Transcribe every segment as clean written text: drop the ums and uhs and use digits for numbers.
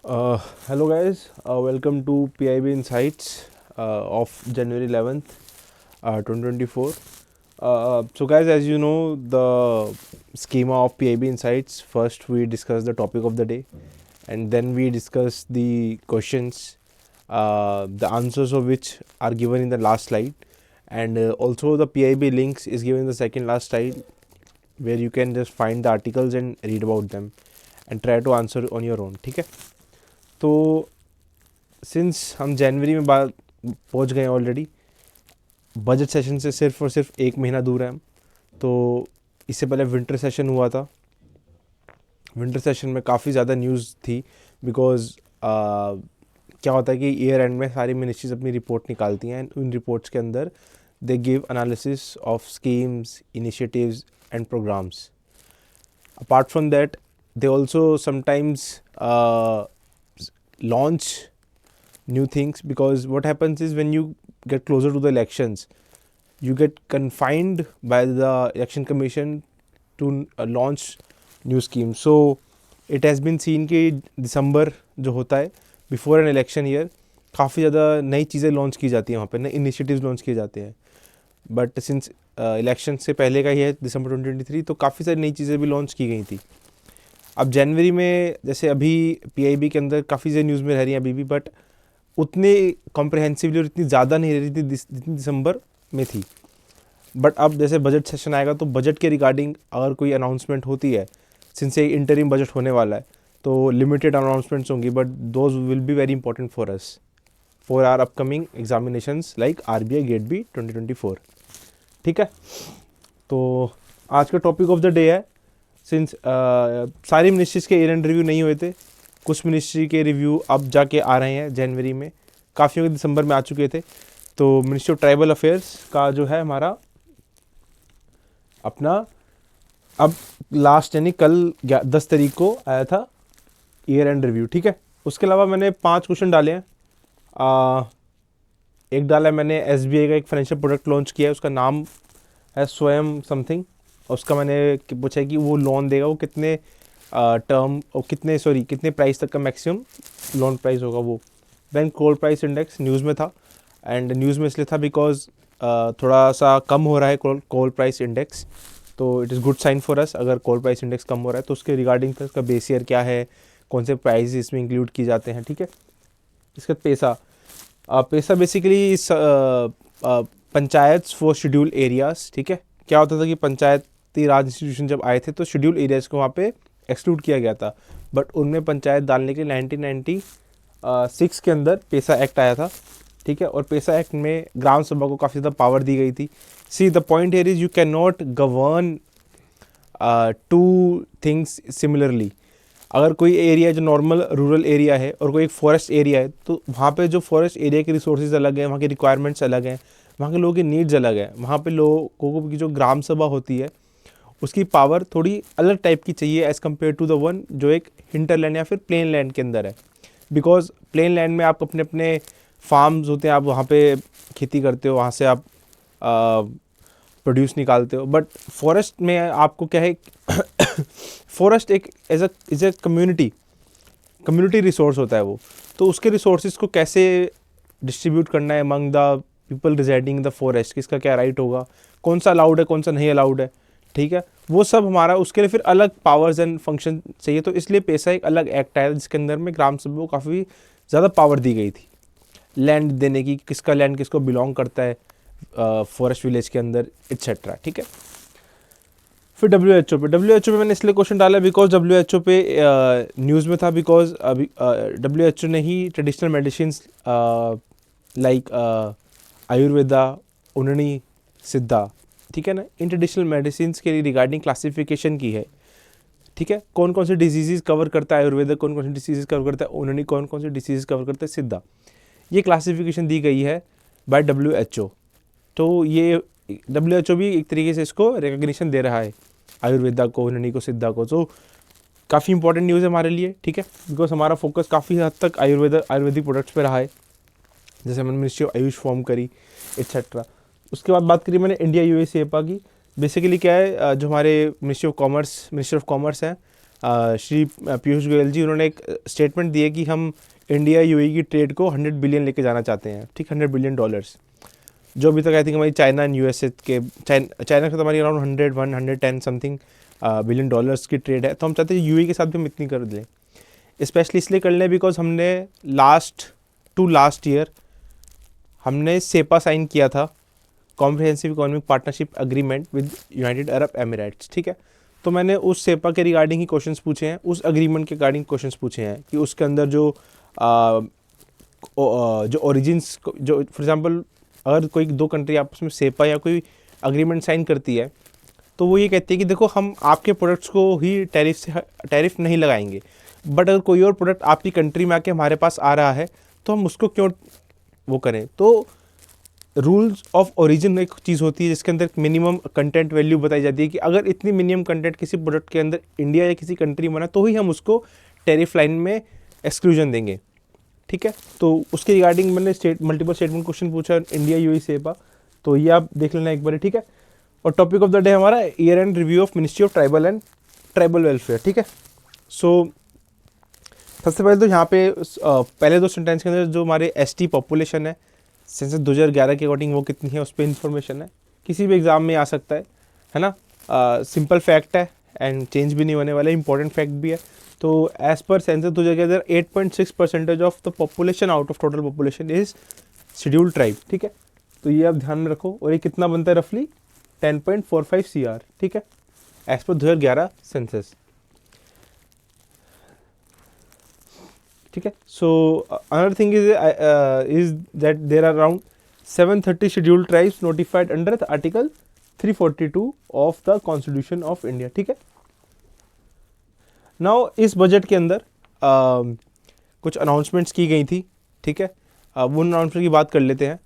Hello guys, welcome to PIB Insights of January 11th, 2024. So guys, as you know, the schema of PIB Insights, first we discuss the topic of the day and then we discuss the questions, the answers of which are given in the last slide, and also the PIB links is given in the second last slide, where you can just find the articles and read about them and try to answer on your own. ठीक है, तो since हम जनवरी में बात पहुंच गए already, budget session से सिर्फ और सिर्फ एक महीना दूर है हम। तो इससे पहले विंटर सेशन हुआ था। विंटर सेशन में काफ़ी ज़्यादा न्यूज़ थी बिकॉज क्या होता है कि ईयर एंड में सारी मिनिस्ट्रीज अपनी रिपोर्ट निकालती हैं एंड उन रिपोर्ट्स के अंदर they give analysis of schemes, initiatives and programs. Apart from that they also sometimes launch new things, because what happens is when you get closer to the elections, you get confined by the election commission to launch new schemes. So it has been seen कि दिसंबर जो होता है before an election year, काफ़ी ज़्यादा नई चीज़ें launch की जाती हैं, वहाँ पे नए इनिशिएटिव्स लॉन्च किए जाते हैं। बट सिंस इलेक्शन से पहले का ही है दिसंबर 2023, तो काफ़ी सारी नई चीज़ें भी लॉन्च की गई थी। अब जनवरी में जैसे अभी पीआईबी के अंदर काफ़ी ज़्यादा न्यूज़ में रह रही हैं अभी भी, बट उतने कॉम्प्रहेंसिवली और इतनी ज़्यादा नहीं रह रही थी जितनी दिसंबर में थी। बट अब जैसे बजट सेशन आएगा तो बजट के रिगार्डिंग अगर कोई अनाउंसमेंट होती है, सिंस ये इंटरिम बजट होने वाला है, तो लिमिटेड अनाउंसमेंट्स होंगी, but those will be very important for us for our upcoming examinations like RBI grade B 2024। ठीक है, तो आज का टॉपिक ऑफ द डे है, सिंस सारी मिनिस्ट्रीज के ईयर एंड रिव्यू नहीं हुए थे, कुछ मिनिस्ट्री के रिव्यू अब जाके आ रहे हैं जनवरी में, काफ़ी के दिसंबर में आ चुके थे। तो मिनिस्ट्री ऑफ ट्राइबल अफेयर्स का जो है हमारा अपना अब लास्ट यानी कल 10 तारीख को आया था ईयर एंड रिव्यू। ठीक है, उसके अलावा मैंने 5 क्वेश्चन डाले हैं। एक डाला है मैंने एसबीआई का एक फाइनेंशियल प्रोडक्ट लॉन्च किया है, उसका नाम है स्वयं समथिंग। उसका मैंने पूछा है कि वो लोन देगा, वो कितने टर्म और कितने प्राइस तक का मैक्सिमम लोन प्राइस होगा वो। देन कोल प्राइस इंडेक्स न्यूज़ में था, एंड न्यूज़ में इसलिए था बिकॉज थोड़ा सा कम हो रहा है कोल प्राइस इंडेक्स, तो it is good sign for us. अगर कोल प्राइस इंडेक्स कम हो रहा है तो उसके रिगार्डिंग फिर उसका बेस ईयर क्या है, कौन से प्राइस इसमें इंक्लूड किए जाते हैं। ठीक है, इसका पैसा basically panchayat for schedule areas. ठीक है, क्या होता था कि पंचायती राज इंस्टीट्यूशन जब आए थे तो शेड्यूल एरियाज़ को वहाँ पे एक्सक्लूड किया गया था, बट उनमें पंचायत डालने के 1996 के अंदर पैसा एक्ट आया था। ठीक है, और पैसा एक्ट में ग्राम सभा को काफ़ी ज़्यादा पावर दी गई थी। See the point here is you can not govern two things similarly. अगर कोई एरिया जो नॉर्मल रूरल एरिया है और कोई एक फॉरेस्ट एरिया है, तो वहाँ पे जो फॉरेस्ट एरिया के रिसोर्सेज अलग हैं, वहाँ के रिक्वायरमेंट्स अलग हैं, वहाँ के लोगों की नीड्स अलग हैं। वहाँ पे लोगों की जो ग्राम सभा होती है उसकी पावर थोड़ी अलग टाइप की चाहिए as compare to the one जो एक हिंटरलैंड या फिर प्लेन लैंड के अंदर है। बिकॉज प्लेन लैंड में आप अपने अपने फार्म्स होते हैं, आप वहाँ पे खेती करते हो, वहाँ से आप प्रोड्यूस निकालते हो। बट फॉरेस्ट में आपको क्या है, फॉरेस्ट एक एज ए कम्युनिटी रिसोर्स होता है वो, तो उसके रिसोर्सेज को कैसे डिस्ट्रीब्यूट करना है among the people residing in the forest, किसका क्या राइट होगा, कौन सा अलाउड है कौन सा नहीं अलाउड है। ठीक है, वो सब हमारा उसके लिए फिर अलग पावर्स एंड फंक्शन चाहिए। तो इसलिए पैसा एक अलग एक्ट आया जिसके अंदर में ग्राम सभा को काफ़ी ज़्यादा पावर दी गई थी लैंड देने की, किसका लैंड किसको बिलोंग करता है फॉरेस्ट विलेज के अंदर एट्सेट्रा। ठीक है, फिर डब्ल्यूएचओ पे मैंने इसलिए क्वेश्चन डाला बिकॉज डब्ल्यूएचओ पे न्यूज़ में था, बिकॉज अभी डब्ल्यूएचओ ने ही ट्रेडिशनल मेडिसिन्स लाइक आयुर्वेदा, उन्ननी, सिद्धा, ठीक है ना, इन ट्रेडिशनल मेडिसिन्स के लिए रिगार्डिंग क्लासिफिकेशन की है। ठीक है, कौन कौन से डिजीज़ कवर करता है आयुर्वेदा, कौन कौन से डिजीज़ कवर करता है उन्ननी, कौन कौन से डिजीज़ कवर करता है सिद्धा, ये क्लासिफिकेशन दी गई है बाय डब्ल्यूएचओ। तो ये डब्ल्यूएचओ भी एक तरीके से इसको रिकग्निशन दे रहा है आयुर्वेदा को, उन्ननी को, सिद्धा को। तो काफ़ी इंपॉर्टेंट न्यूज़ है हमारे लिए। ठीक है, बिकॉज हमारा फोकस काफ़ी हद तक आयुर्वेदिक प्रोडक्ट्स पे रहा है, जैसे मैंने मिनिस्ट्री ऑफ आयुष फॉर्म करी एट्सेट्रा। उसके बाद बात करी मैंने इंडिया यूएस एपा की। बेसिकली क्या है, जो हमारे मिनिस्ट्री ऑफ कॉमर्स हैं, श्री पीयूष गोयल जी, उन्होंने एक स्टेटमेंट दी है कि हम इंडिया यूएई की ट्रेड को 100 बिलियन लेके जाना चाहते हैं, ठीक, $100 बिलियन, जो अभी तक आई थिंक हमारी चाइना एंड यूएसए के चाइना से तो हमारी अराउंड 110 समथिंग $बिलियन की ट्रेड है। तो हम चाहते हैं यूएई के साथ भी हम इतनी कर लें, स्पेशली इसलिए कर लें बिकॉज हमने लास्ट ईयर हमने सेपा साइन किया था, comprehensive economic partnership agreement with United Arab Emirates, ठीक है। तो मैंने उस सेपा के रिगार्डिंग ही क्वेश्चंस पूछे हैं, उस एग्रीमेंट के रिगार्डिंग क्वेश्चंस पूछे हैं कि उसके अंदर जो ओरिजिन्स, जो फॉर एग्जांपल अगर कोई दो कंट्री आपस में सेपा या कोई एग्रीमेंट साइन करती है तो वो ये कहती है कि देखो हम आपके प्रोडक्ट्स को ही टैरिफ नहीं लगाएंगे, बट अगर कोई और प्रोडक्ट आपकी कंट्री में आके हमारे पास आ रहा है तो हम उसको क्यों वो करें। तो रूल्स ऑफ ओरिजिन एक चीज़ होती है जिसके अंदर मिनिमम कंटेंट वैल्यू बताई जाती है कि अगर इतनी मिनिमम कंटेंट किसी प्रोडक्ट के अंदर इंडिया या किसी कंट्री में ना तो ही हम उसको टैरिफ लाइन में एक्सक्लूजन देंगे, ठीक है। तो उसके रिगार्डिंग मैंने मल्टीपल स्टेटमेंट क्वेश्चन पूछा इंडिया यूएई सेपा, तो ये आप देख लेना एक बार, ठीक है। और टॉपिक ऑफ द डे हमारा year end review of ministry of tribal and tribal welfare, ठीक है। सो सबसे पहले तो यहाँ पे पहले दो सेंटेंस के अंदर जो हमारे एसटी पॉपुलेशन है सेंसस 2011 के अकॉर्डिंग वो कितनी है उस पर इंफॉर्मेशन है, किसी भी एग्जाम में आ सकता है ना। सिंपल फैक्ट है एंड चेंज भी नहीं होने वाला, इंपॉर्टेंट फैक्ट भी है। तो as per census 2011 8.6% of the population out of total population is scheduled tribe, ठीक है। तो ये आप ध्यान में रखो, और ये कितना बनता है रफली 10.45 CR, ठीक है, एज पर 2011 सेंसस, ठीक है। So another thing is that there are around 730 scheduled tribes notified under article 342 of the constitution of India, ठीक है। नाउ इस बजट के अंदर कुछ अनाउंसमेंट्स की गई थी, ठीक है। वो अनाउंसमेंट की बात कर लेते हैं।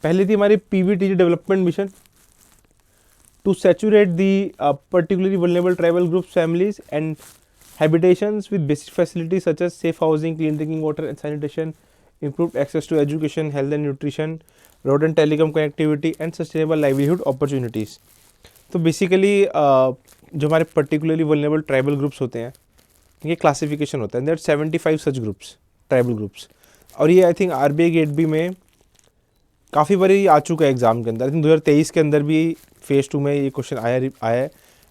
पहले थी हमारी PVTG development mission to saturate the particularly vulnerable tribal groups families and habitations with basic facilities such as safe housing, clean drinking water and sanitation, improved access to education, health and nutrition, road and telecom connectivity and sustainable livelihood opportunities। तो basically जो हमारे particularly vulnerable tribal groups होते हैं, ये classification होता है, there 75 such groups, tribal groups, और ये I think RBI grade B में काफ़ी बारी आ चुका है एग्जाम के अंदर। आई थिंक 2023 के अंदर भी फेज़ 2 में ये क्वेश्चन आया है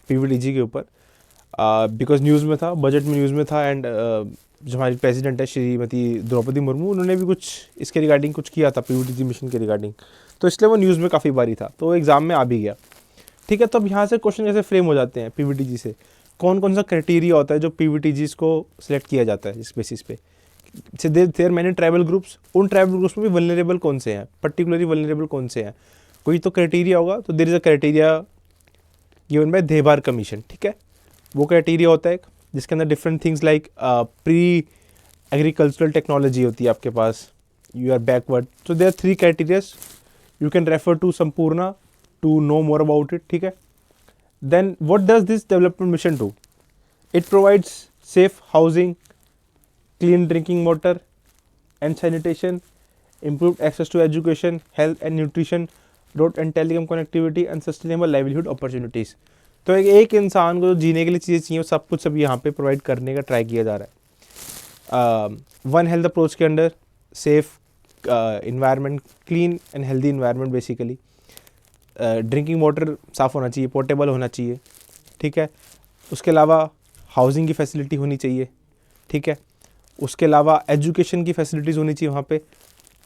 पीवीटीजी के ऊपर, बिकॉज न्यूज़ में था, बजट में न्यूज़ में था, एंड जो हमारी प्रेसिडेंट है श्रीमती द्रौपदी मुर्मू, उन्होंने भी कुछ इसके रिगार्डिंग कुछ किया था पीवीटीजी मिशन के रिगार्डिंग, तो इसलिए वो न्यूज़ में काफ़ी बारी था, तो एग्ज़ाम में आ भी गया, ठीक है। तो अब यहाँ से क्वेश्चन कैसे फ्रेम हो जाते हैं पीवीटीजी से, कौन कौन सा क्राइटेरिया होता है जो पीवीटीजीज को सिलेक्ट किया जाता है इस बेसिस पे। देयर मैनी ट्राइबल ग्रुप्स, उन ट्राइबल ग्रुप्स में भी वल्नरेबल कौन से हैं, पर्टिकुलरली वल्नरेबल कौन से हैं, कोई तो क्राइटेरिया होगा। तो there is a criteria given by Dhebar commission, ठीक है। वो क्राइटेरिया होता है जिसके अंदर different things like pre agricultural technology होती है आपके पास, you are backward. So there 3 criterias, you can refer to Sampoorna to know more about it, ठीक है। Then what does this development mission do, it provides safe housing, clean drinking water and sanitation, improved access to education, health and nutrition, road and telecom connectivity and sustainable livelihood opportunities। तो एक इंसान को जीने के लिए चीज़ें चाहिए, वो सब कुछ सब यहाँ पे प्रोवाइड करने का ट्राई किया जा रहा है। वन हेल्थ अप्रोच के under safe environment, clean and healthy environment, basically drinking water साफ़ होना चाहिए, पोर्टेबल होना चाहिए, ठीक है। उसके अलावा हाउसिंग की फैसिलिटी होनी चाहिए, ठीक है। उसके अलावा एजुकेशन की फैसिलिटीज़ होनी चाहिए वहाँ पे,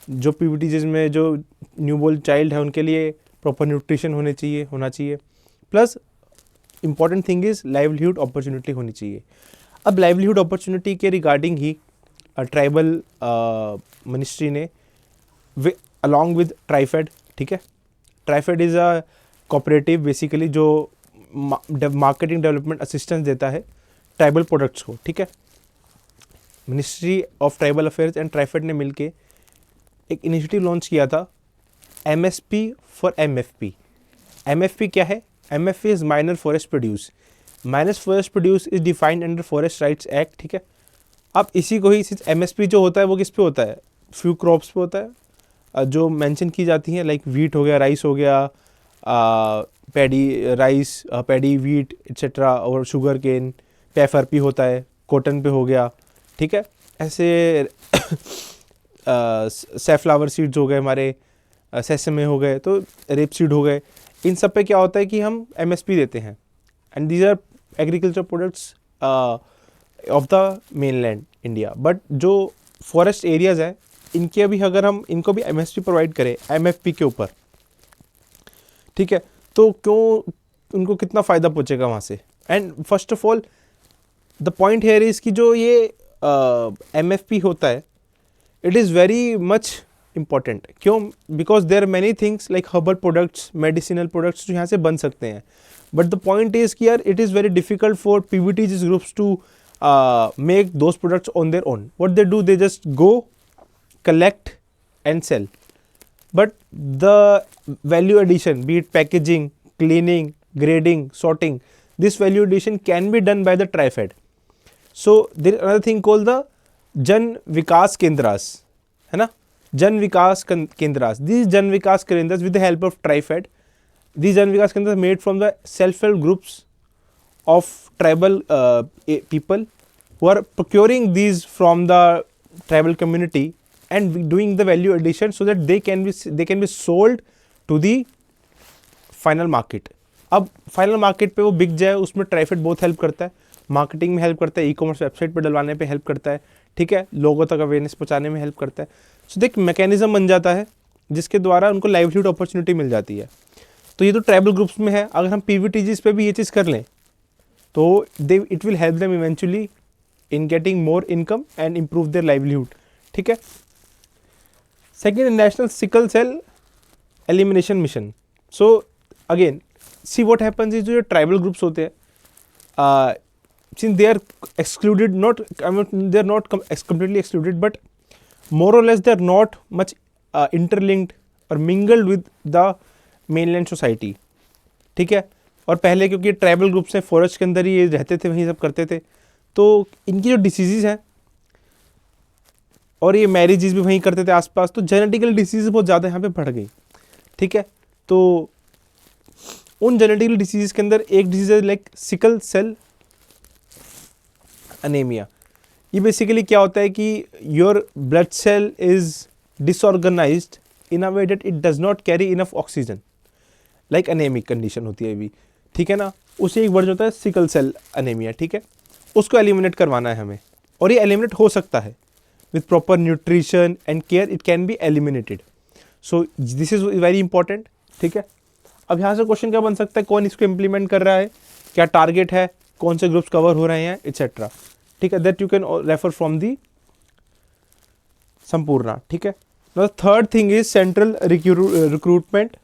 जो पीवीटीज में जो न्यूबॉर्न चाइल्ड है उनके लिए प्रॉपर न्यूट्रिशन होना चाहिए, plus important thing is livelihood opportunity होनी चाहिए। अब लाइवलीहुड अपॉर्चुनिटी के रिगार्डिंग ही ट्राइबल मिनिस्ट्री ने अलॉन्ग विद ट्राइफेड, ठीक है, TRIFED is a cooperative basically जो मार्केटिंग डेवलपमेंट असिस्टेंस देता है ट्राइबल प्रोडक्ट्स को, ठीक है। Ministry of tribal affairs and TRIFED ने मिलके एक इनिशिएटिव लॉन्च किया था, MSP फॉर MFP। MFP क्या है? MFP is minor forest produce. Minor forest produce is defined under forest rights act, ठीक है। अब इसी को ही MSP जो होता है वो किस पे होता है? फ्यू क्रॉप्स पे होता है जो मेंशन की जाती हैं, लाइक वीट हो गया, राइस हो गया, paddy, rice, paddy, wheat etcetera, और शुगर केन, PFRP होता है, कॉटन पे हो गया, ठीक है। ऐसे सैफ्लावर सीड्स हो गए हमारे, सेसमे हो गए, तो रेप सीड हो गए, इन सब पे क्या होता है कि हम MSP देते हैं। And these are agriculture products of the mainland India. But जो फॉरेस्ट एरियाज है इनके भी अगर हम इनको भी MSP प्रोवाइड करें MFP के ऊपर, ठीक है, तो क्यों उनको कितना फ़ायदा पहुँचेगा वहाँ से। And first of all the point here is कि जो ये MFP होता है it is very much important. क्यों? Because there are many things like herbal products, medicinal products जो यहाँ से बन सकते हैं। बट द पॉइंट इज़ कि यार it is very difficult for PVTG groups to make those products on their own. What they do, they just go collect and sell. But the value addition, be it packaging, cleaning, grading, sorting, this value addition can be done by the TriFed. So there is another thing called the Jan Vikas Kendras, है ना? Jan Vikas Kendras. These Jan Vikas Kendras with the help of TriFed, these Jan Vikas Kendras made from the self-help groups of tribal people who are procuring these from the tribal community and doing the value addition so that they can be sold to the final market. अब final market पे वो बिक जाए उसमें ट्राइफेड बहुत help करता है, marketing में हेल्प करता है, ई-कॉमर्स वेबसाइट पे डलवाने पे हेल्प करता है, ठीक है, लोगों तक अवेयरनेस पहुंचाने में हेल्प करता है। सो एक मैकेनिज्म बन जाता है जिसके द्वारा उनको लाइवलीहुड अपॉर्चुनिटी मिल जाती है। तो ये तो ट्राइबल ग्रुप्स में है। अगर हम PVTGs पे भी ये चीज़ कर लें तो it will help them eventually in getting more income and improve their livelihood, ठीक है। Second, national sickle cell elimination mission. So again see what happens is, जो ट्राइबल ग्रुप्स होते हैं since they are excluded, they are not completely excluded, but more or less they are not much interlinked or mingled with the mainland society, ठीक है। और पहले क्योंकि tribal groups हैं, forest के अंदर ही ये रहते थे, वहीं सब करते थे, तो इनकी जो डिसीज़ हैं और ये मैरिजेस भी वहीं करते थे आसपास, तो जेनेटिकल डिसीज़ बहुत ज़्यादा यहाँ पे बढ़ गई, ठीक है। तो उन जेनेटिकल डिसीज़ के अंदर एक डिसीज़ है लाइक सिकल सेल अनेमिया। ये बेसिकली क्या होता है कि your blood cell is disorganized in a way that it does not carry enough oxygen, like anemic condition होती है अभी, ठीक है ना। उसे एक वर्ड होता है सिकल सेल अनेमिया, ठीक है। उसको एलिमिनेट करवाना है हमें, और ये एलिमिनेट हो सकता है with proper nutrition and care, it can be eliminated. So this is very important, ठीक है। अब यहाँ से क्वेश्चन क्या बन सकता है, कौन इसको इम्प्लीमेंट कर रहा है, क्या टारगेट है, कौन से ग्रुप्स कवर हो रहे हैं, एटसेट्रा, ठीक है। That you can refer from the Sampoorna, ठीक है। Now third thing is central recruitment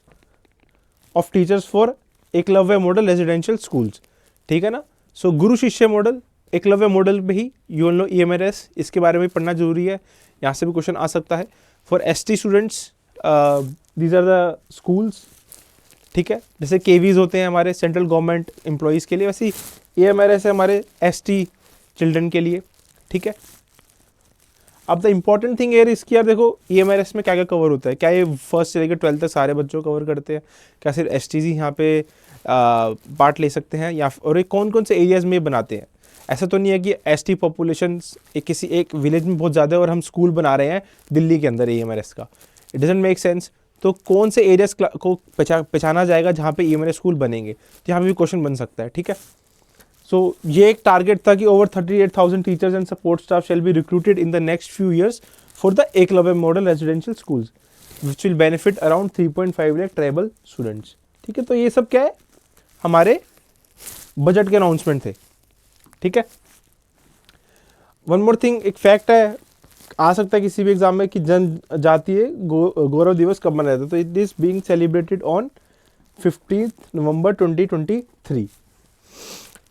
of teachers for Eklavya model residential schools, ठीक है ना। सो गुरु शिष्य मॉडल, एकलव्य मॉडल में ही यू नो EMRS, इसके बारे में पढ़ना जरूरी है, यहाँ से भी क्वेश्चन आ सकता है। For ST students these are the schools, ठीक है। जैसे KVs होते हैं हमारे सेंट्रल गवर्नमेंट एम्प्लॉयज़ के लिए, वैसे ही EMRS है हमारे ST चिल्ड्रन के लिए, ठीक है। अब द इम्पॉर्टेंट थिंग है इसकी, यार देखो EMRS में क्या क्या कवर होता है, क्या ये फर्स्ट से लेकर 12th तक सारे बच्चों को कवर करते हैं, क्या सिर्फ STs ही यहाँ पे पार्ट ले सकते हैं, या और ये कौन कौन से एरियाज़ में बनाते हैं। ऐसा तो नहीं है कि ST पॉपुलेशन किसी एक विलेज में बहुत ज़्यादा है और हम स्कूल बना रहे हैं दिल्ली के अंदर EMRS का, इट डजंट मेक सेंस। तो कौन से एरियाज़ को पहचाना जाएगा जहाँ पे EMRS स्कूल बनेंगे, तो यहाँ पे भी क्वेश्चन बन सकता है, ठीक है। सो ये एक टारगेट था कि over 38,000 teachers and support staff shall be recruited in the next few years for the Eklavya model residential schools which will benefit around 3.5 lakh tribal students, ठीक है। तो ये सब क्या है, हमारे बजट के अनाउंसमेंट थे, ठीक है। वन मोर थिंग, एक फैक्ट है, आ सकता है किसी भी एग्जाम में कि जनजातीय गौरव दिवस कब मनाया जाता है, तो it is being celebrated on 15 नवंबर 2023,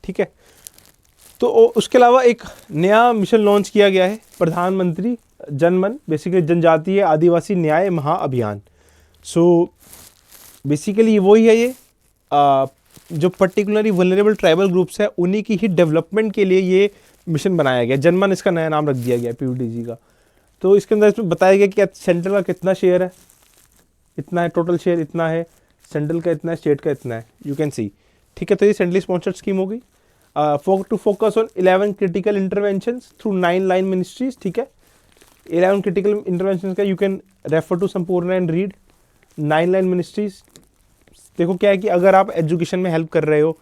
ठीक है। तो उसके अलावा एक नया मिशन लॉन्च किया गया है, प्रधानमंत्री जनमन, बेसिकली जनजातीय आदिवासी न्याय महाअभियान। सो बेसिकली वही है, ये जो पर्टिकुलरली वल्नरेबल ट्राइबल ग्रुप्स है उन्हीं की ही डेवलपमेंट के लिए ये मिशन बनाया गया, जनमन इसका नया नाम रख दिया गया PVTG का। तो इसके अंदर इसमें बताया गया कि सेंट्रल का कितना शेयर है, इतना है, टोटल शेयर इतना है, सेंट्रल का इतना है, स्टेट का इतना है, यू कैन सी, ठीक है। तो ये सेंट्रली स्पॉन्सर्ड स्कीम हो गई। To focus on 11 critical interventions through 9 line ministries, ठीक है। 11 क्रिटिकल इंटरवेंशंस का यू कैन रेफर टू संपूर्ण एंड रीड 9 लाइन मिनिस्ट्रीज। देखो क्या है कि अगर आप एजुकेशन में हेल्प कर रहे हो,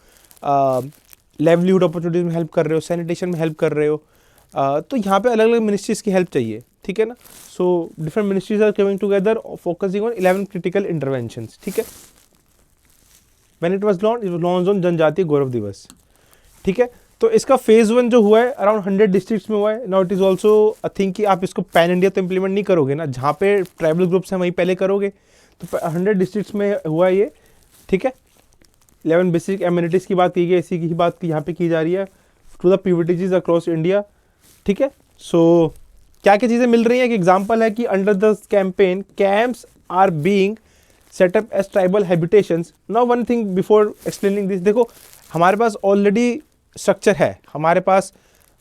लाइवलीहुड अपॉर्चुनिटीज में हेल्प कर रहे हो, सैनिटेशन में हेल्प कर रहे हो, तो यहाँ पे अलग अलग मिनिस्ट्रीज की हेल्प चाहिए, ठीक है ना। So different ministries are coming together focusing on 11 critical interventions, ठीक है। When it was launch on Janjatiya Gaurav दिवस, ठीक है। तो इसका फेज 1 जो हुआ है अराउंड 100 डिस्ट्रिक्ट्स में हुआ है। Now it is also I think कि आप इसको पैन इंडिया तो इंप्लीमेंट नहीं करोगे ना, जहाँ पे ट्राइबल ग्रुप्स हैं वहीं पहले करोगे। तो 100 डिस्ट्रिक्ट्स में हुआ है ये, ठीक है। 11 बेसिक एमिनिटीज़ की बात की गई, इसी की बात यहाँ पे की जा रही है to the PVTGs across India, ठीक है। सो क्या क्या चीज़ें मिल रही हैं, एक एग्जाम्पल है कि under the campaign camps are being set up as tribal habitations. Now one thing before explaining this, देखो हमारे पास ऑलरेडी स्ट्रक्चर है, हमारे पास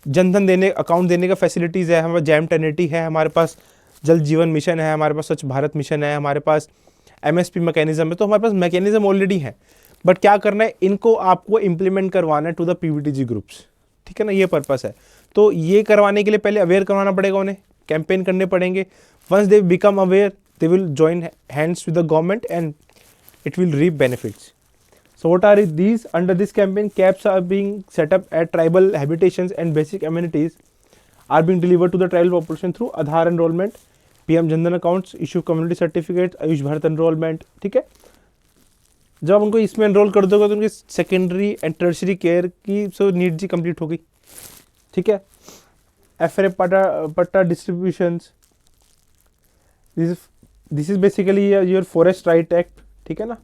जनधन देने अकाउंट देने का फैसिलिटीज़ है, हमारे जैम टेनिटी है, हमारे पास जल जीवन मिशन है, हमारे पास स्वच्छ भारत मिशन है, हमारे पास एमएसपी मैकेनिज्म है। तो हमारे पास मैकेनिज्म ऑलरेडी है, बट क्या करना है, इनको आपको इम्प्लीमेंट करवाना है टू द पीवीटीजी ग्रुप्स, ठीक है ना, ये पर्पस है। तो ये करवाने के लिए पहले अवेयर करवाना पड़ेगा, उन्हें कैंपेन करने पड़ेंगे। Once they become aware they will join hands with the government and it will reap benefits. So what are these? Under this campaign, caps are being set up at tribal habitations and basic amenities are being delivered to the tribal population through Aadhaar enrollment, PM Jan Dhan accounts, issue community certificates, Ayush Bharat enrollment, ठीक है। जब उनको इसमें enrol कर दोगे तो उनकी secondary and tertiary care की सो नीड जी कंप्लीट होगी, ठीक है। एफरे पट्टा distributions, this is basically your forest right act, ठीक है ना।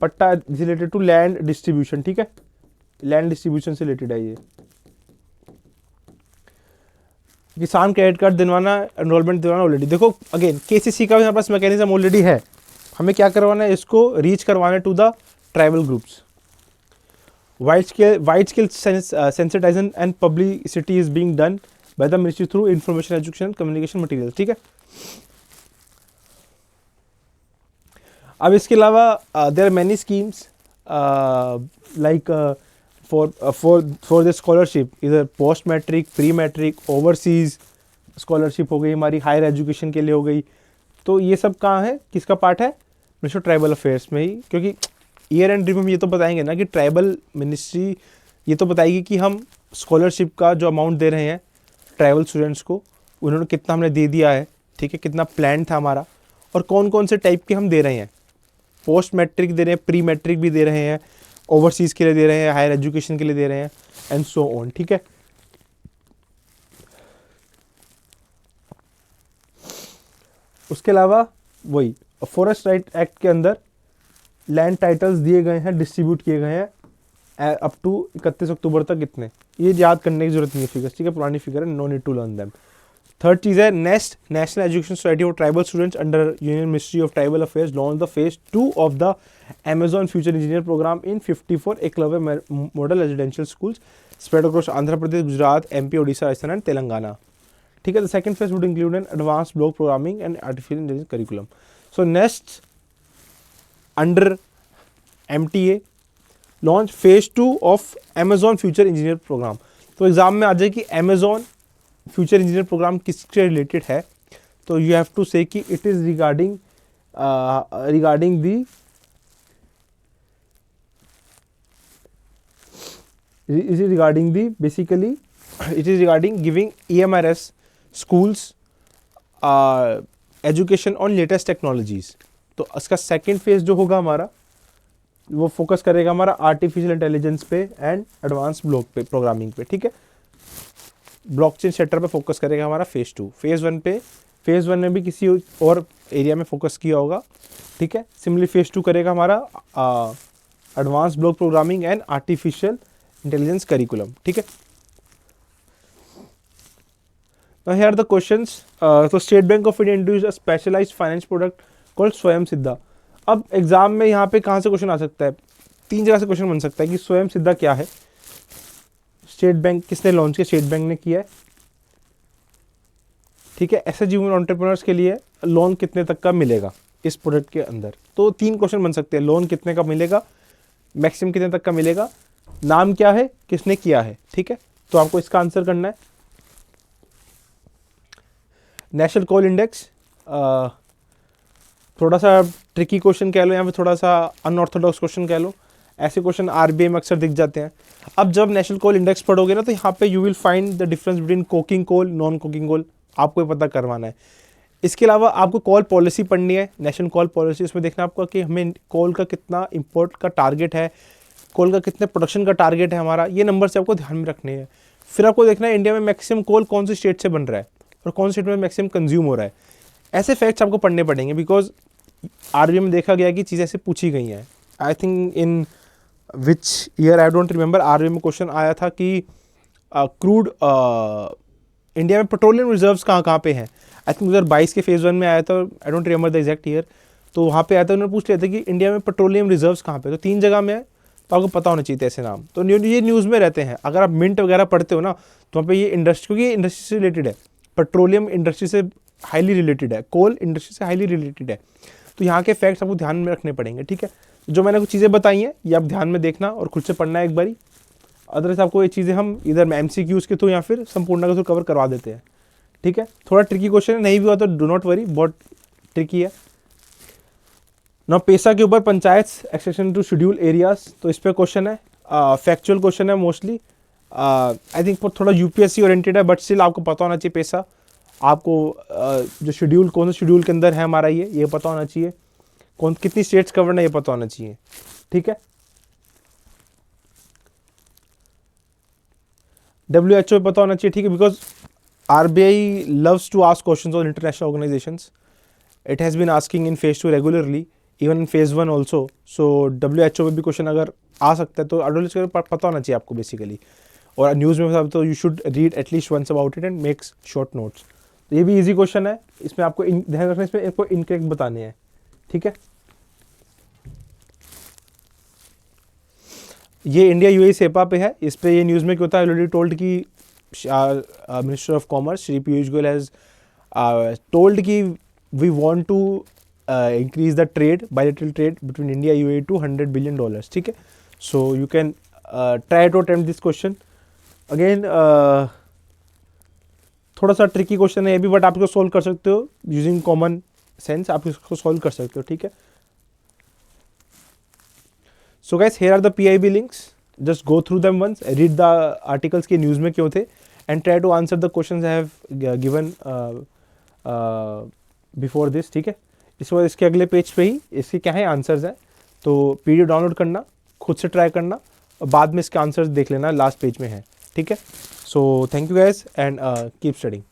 पट्टा रिलेटेड टू लैंड डिस्ट्रीब्यूशन, ठीक है, लैंड डिस्ट्रीब्यूशन से रिलेटेड है ये। किसान क्रेडिट कार्ड दिलवाना, एनरोलमेंट दिलवाना ऑलरेडी। देखो अगेन केसीसी का हमारे पास मैकेनिज्म ऑलरेडी है, हमें क्या करवाना है, इसको रीच करवाना to the tribal groups. Wide scale sensitization and publicity is being done by the ministry through information education communication material, ठीक है। अब इसके अलावा there are many schemes like for the scholarship, इधर post matric, pre matric, overseas scholarship हो गई, हमारी higher education के लिए हो गई। तो ये सब कहाँ है, किसका पार्ट है, मिनिस्ट्री ट्राइबल अफेयर्स में ही। क्योंकि ईयर एंड रिव्यू में ये तो बताएंगे ना कि ट्राइबल मिनिस्ट्री ये तो बताएगी कि हम स्कॉलरशिप का जो अमाउंट दे रहे हैं ट्राइबल स्टूडेंट्स को, उन्होंने कितना हमने दे दिया है, ठीक है, कितना प्लान था हमारा, और कौन कौन से टाइप के हम दे रहे हैं। पोस्ट मैट्रिक दे रहे हैं, प्री मैट्रिक भी दे रहे हैं, ओवरसीज के लिए दे रहे हैं, हायर एजुकेशन के लिए दे रहे हैं, एंड सो ऑन, ठीक है। उसके अलावा वही फॉरेस्ट राइट एक्ट के अंदर लैंड टाइटल्स दिए गए हैं, डिस्ट्रीब्यूट किए गए हैं अप टू 31 अक्टूबर तक। कितने, ये याद करने की जरूरत नहीं है फिगर्स, ठीक है, पुरानी फिगर है, no need to learn them. Third चीज़ है NEST national education society of tribal students under union ministry of tribal affairs launch the phase 2 of the Amazon future engineer program in 54 Eklavya model residential schools spread across Andhra Pradesh, Gujarat, MP, Odisha, Rajasthan and Telangana, ठीक है। The second phase would include an advance block programming and artificial intelligence curriculum. So next under MTA launch phase 2 of Amazon future engineer program. तो exam में आ जाए कि Amazon future engineer program किससे related है, तो यू हैव टू से कि it is regarding the basically it is regarding giving EMRS schools education on latest technologies. तो इसका सेकेंड फेज जो होगा हमारा वो फोकस करेगा हमारा आर्टिफिशियल इंटेलिजेंस पे एंड एडवांस ब्लॉक पे प्रोग्रामिंग पे, ठीक है। ब्लॉकचेन सेक्टर पे फोकस करेगा हमारा फेज 2। फेज 1 पे, फेज 1 में भी किसी और एरिया में फोकस किया होगा, ठीक है। सिमिलरली फेज 2 करेगा हमारा advance block programming and artificial intelligence curriculum, ठीक है। Now here are the questions. So State Bank of India introduced a specialized finance product called स्वयं सिद्धा। अब एग्जाम में यहाँ पे कहाँ से क्वेश्चन आ सकता है, 3 जगह से क्वेश्चन बन सकता है कि स्वयं सिद्धा क्या है, स्टेट बैंक किसने लॉन्च किया, स्टेट बैंक ने किया है, ठीक है। एसएचजी वुमेन एंटरप्रेन्योर्स के लिए लोन कितने तक का मिलेगा इस प्रोडक्ट के अंदर। तो 3 क्वेश्चन बन सकते हैं, लोन कितने का मिलेगा, मैक्सिमम कितने तक का मिलेगा, नाम क्या है, किसने किया है, ठीक है। तो आपको इसका आंसर करना है। नेशनल कोल इंडेक्स थोड़ा सा ट्रिकी क्वेश्चन कह लो या फिर थोड़ा सा अनऑर्थोडॉक्स क्वेश्चन कह लो, ऐसे क्वेश्चन आरबीआई में अक्सर दिख जाते हैं। अब जब नेशनल कोल इंडेक्स पढ़ोगे ना तो यहाँ पे you will find the difference between coking coal, non coking coal, आपको ये पता करवाना है। इसके अलावा आपको कॉल पॉलिसी पढ़नी है, नेशनल कॉल पॉलिसी। इसमें देखना आपको कि हमें कॉल का कितना इंपोर्ट का टारगेट है, कोल का कितने प्रोडक्शन का टारगेट है हमारा, ये नंबर से आपको ध्यान में रखने हैं। फिर आपको देखना है इंडिया में मैक्सिमम कोल कौन सी स्टेट से बन रहा है और कौन सी स्टेट में मैक्सिमम कंज्यूम हो रहा है। ऐसे फैक्ट्स आपको पढ़ने पड़ेंगे, बिकॉज आरबीआई में देखा गया कि चीज़ें ऐसे पूछी गई हैं। I think in which year I don't remember, RBI में क्वेश्चन आया था कि क्रूड इंडिया में पेट्रोलियम रिजर्व्स कहाँ कहाँ पे हैं। आई थिंक 2022 के फेज़ 1 में आया था, I don't remember the exact year. तो वहाँ पे आया था, उन्होंने पूछ लिया था कि इंडिया में पेट्रोलियम रिजर्व्स कहाँ पे, तो 3 जगह में है, तो आपको पता होना चाहिए ऐसे नाम। तो ये न्यूज़ में रहते हैं। अगर आप मिंट वगैरह पढ़ते हो ना तो वहाँ पे ये इंडस्ट्री, क्योंकि ये इंडस्ट्री से रिलेटेड है, पेट्रोलियम इंडस्ट्री से हाईली रिलेटेड है, कोल इंडस्ट्री से हाईली रिलेटेड है। तो यहाँ के फैक्ट्स आपको ध्यान में रखने पड़ेंगे, ठीक है। जो मैंने कुछ चीज़ें बताई हैं ये आप ध्यान में देखना और खुद से पढ़ना है एक बारी। अदरवाइज आपको ये चीज़ें हम इधर MCQs के थ्रू या फिर संपूर्ण के थ्रू कवर करवा देते हैं, ठीक है। थोड़ा ट्रिकी क्वेश्चन है, नहीं भी हुआ तो डू नॉट वरी, बहुत ट्रिकी है ना। पैसा के ऊपर panchayat extension to schedule areas, तो इस पर क्वेश्चन है, फैक्चुअल क्वेश्चन है मोस्टली। आई थिंक थोड़ा यूपीएससी ओरिएंटेड है, बट स्टिल आपको पता होना चाहिए पैसा। आपको जो शेड्यूल कौन से शेड्यूल के अंदर है हमारा ये पता होना चाहिए, कौन कितनी स्टेट्स कवर्ड है ये पता होना चाहिए, ठीक है। WHO पता होना चाहिए, ठीक है, because RBI loves to ask questions on international organisations. It has been asking in phase 2 regularly, even in phase 1 also. So WHO में भी क्वेश्चन अगर आ सकता है तो एडोलेज पता होना चाहिए आपको बेसिकली। और न्यूज़ में तो you should read at least once about it and makes short notes. तो ये भी इजी क्वेश्चन है, इसमें आपको ध्यान रखना, इसमें आपको इनकरेक्ट बताने हैं, ठीक है। ये इंडिया यूएई सेपा पे है, इस पे ये न्यूज़ में क्या होता है, ऑलरेडी टोल्ड कि minister of commerce Shri Piyush Goyal has told कि we want to increase the trade, bilateral trade between India UAE to $100 billion, ठीक है। So you can try to attempt this question again. थोड़ा सा ट्रिकी क्वेश्चन है ये भी, but आप इसको सॉल्व कर सकते हो यूजिंग कॉमन सेंस, आप इसको सॉल्व कर सकते हो, ठीक है। So guys, here are the PIB links. Just go through them once, read the articles के न्यूज़ में क्यों थे, and try to answer the questions I have given before this, ठीक है। इसके बाद इसके अगले पेज पे ही इसके क्या है आंसर्स हैं, तो PDF डाउनलोड करना, खुद से ट्राई करना और बाद में इसके आंसर्स देख लेना, लास्ट पेज में है, ठीक है। So thank you guys and keep studying.